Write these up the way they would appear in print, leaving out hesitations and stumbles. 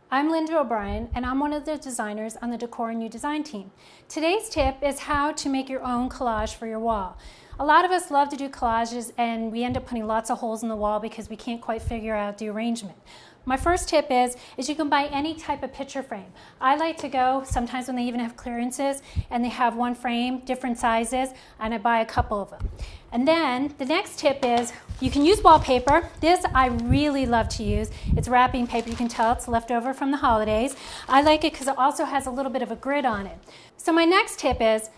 I'm Linda O'Brien, and I'm one of the designers on the Decor and New Design team. Today's tip is how to make your own collage for your wall. A lot of us love to do collages, and we end up putting lots of holes in the wall because we can't quite figure out the arrangement. My first tip is you can buy any type of picture frame. I like to go sometimes when they even have clearances and they have one frame, different sizes, and I buy a couple of them. And then the next tip is you can use wallpaper. This I really love to use. It's wrapping paper. You can tell it's left over from the holidays. I like it because it also has a little bit of a grid on it. So my next tip is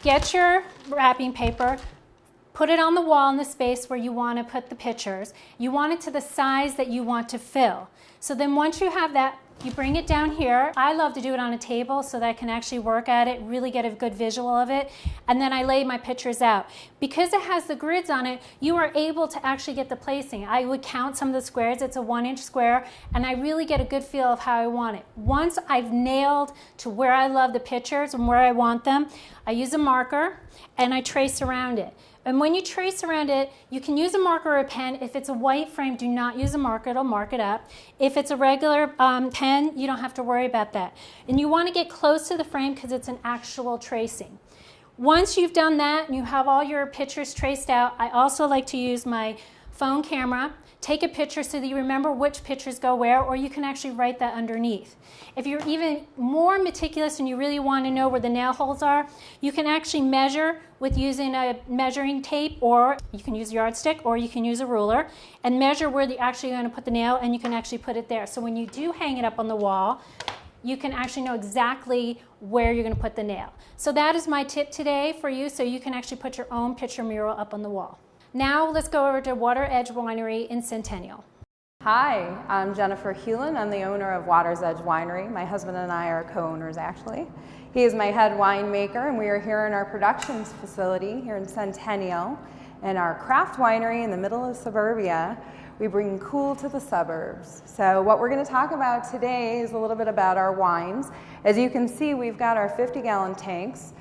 get your wrapping paper, put it on the wall in the space where you want to put the pictures. You want it to the size that you want to fill. So then once you have that, you bring it down here. I love to do it on a table so that I can actually work at it, really get a good visual of it, and then I lay my pictures out. Because it has the grids on it, you are able to actually get the placing. I would count some of the squares. It's a 1-inch square, and I really get a good feel of how I want it. Once I've nailed to where I love the pictures and where I want them, I use a marker and I trace around it. And when you trace around it, you can use a marker or a pen. If it's a white frame, do not use a marker. It'll mark it up. If it's a regular pen, you don't have to worry about that. And you want to get close to the frame because it's an actual tracing. Once you've done that and you have all your pictures traced out, I also like to use my phone camera. Take a picture so that you remember which pictures go where, or you can actually write that underneath. If you're even more meticulous and you really want to know where the nail holes are, you can actually measure with using a measuring tape, or you can use a yardstick, or you can use a ruler, and measure where you're actually going to put the nail, and you can actually put it there. So when you do hang it up on the wall, you can actually know exactly where you're going to put the nail. So that is my tip today for you, so you can actually put your own picture mural up on the wall. Now let's go over to Waters Edge WInery in Centennial. Hi, I'm Jennifer Hewlin. I'm the owner of Waters Edge WInery. My husband and I are co-owners actually. He is my head winemaker, and we are here in our production facility here in Centennial. In our craft winery in the middle of suburbia, we bring cool to the suburbs. So what we're going to talk about today is a little bit about our wines. As you can see, we've got our 50-gallon tanks.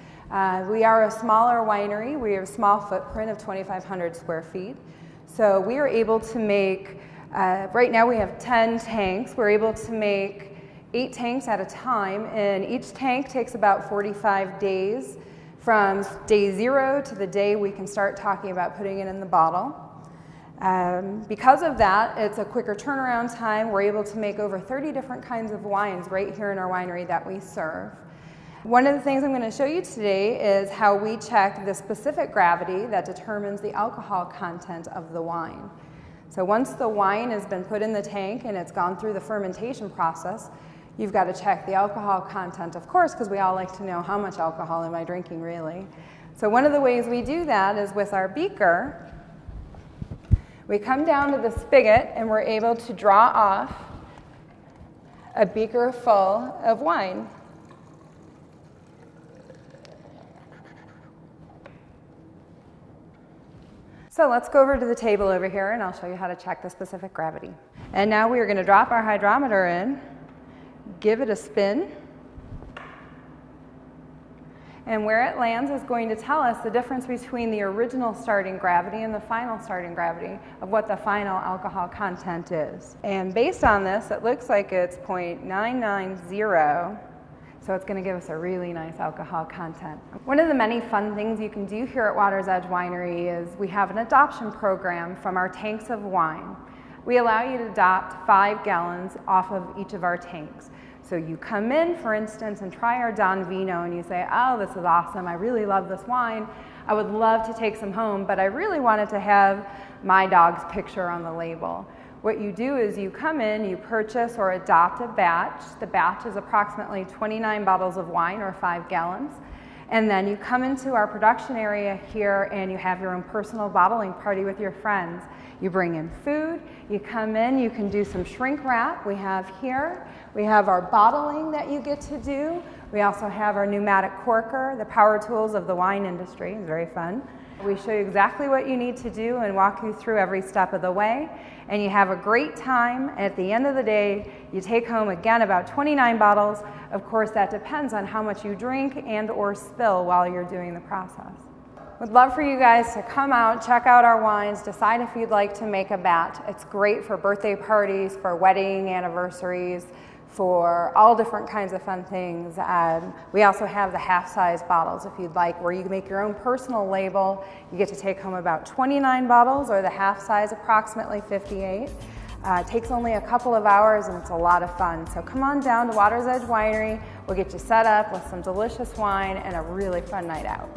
We are a smaller winery. We have a small footprint of 2,500 square feet. So we are able to make, right now we have 10 tanks. We're able to make 8 tanks at a time, and each tank takes about 45 days from day 0 to the day we can start talking about putting it in the bottle. Because of that, it's a quicker turnaround time. We're able to make over 30 different kinds of wines right here in our winery that we serve. One of the things I'm going to show you today is how we check the specific gravity that determines the alcohol content of the wine. So once the wine has been put in the tank and it's gone through the fermentation process, you've got to check the alcohol content, of course, because we all like to know how much alcohol am I drinking really. So one of the ways we do that is with our beaker. We come down to the spigot and we're able to draw off a beaker full of wine. So let's go over to the table over here and I'll show you how to check the specific gravity. And now we are going to drop our hydrometer in, give it a spin, and where it lands is going to tell us the difference between the original starting gravity and the final starting gravity of what the final alcohol content is. And based on this, it looks like it's 0.990. So it's going to give us a really nice alcohol content. One of the many fun things you can do here at Waters Edge WInery is we have an adoption program from our tanks of wine. We allow you to adopt 5 gallons off of each of our tanks. So you come in, for instance, and try our Don Vino and you say, oh, this is awesome, I really love this wine. I would love to take some home, but I really wanted to have my dog's picture on the label. What you do is you come in, you purchase or adopt a batch. The batch is approximately 29 bottles of wine or 5 gallons. And then you come into our production area here and you have your own personal bottling party with your friends. You bring in food, you come in, you can do some shrink wrap. We have here, we have our bottling that you get to do. We also have our pneumatic corker, the power tools of the wine industry. It's very fun. We show you exactly what you need to do and walk you through every step of the way. And you have a great time. At the end of the day, you take home, again, about 29 bottles. Of course, that depends on how much you drink and or spill while you're doing the process. We'd love for you guys to come out, check out our wines, decide if you'd like to make a batch. It's great for birthday parties, for wedding anniversaries, for all different kinds of fun things. We also have the half-size bottles if you'd like, where you make your own personal label. You get to take home about 29 bottles, or the half-size approximately 58. It takes only a couple of hours and it's a lot of fun. So come on down to Waters Edge Winery. We'll get you set up with some delicious wine and a really fun night out.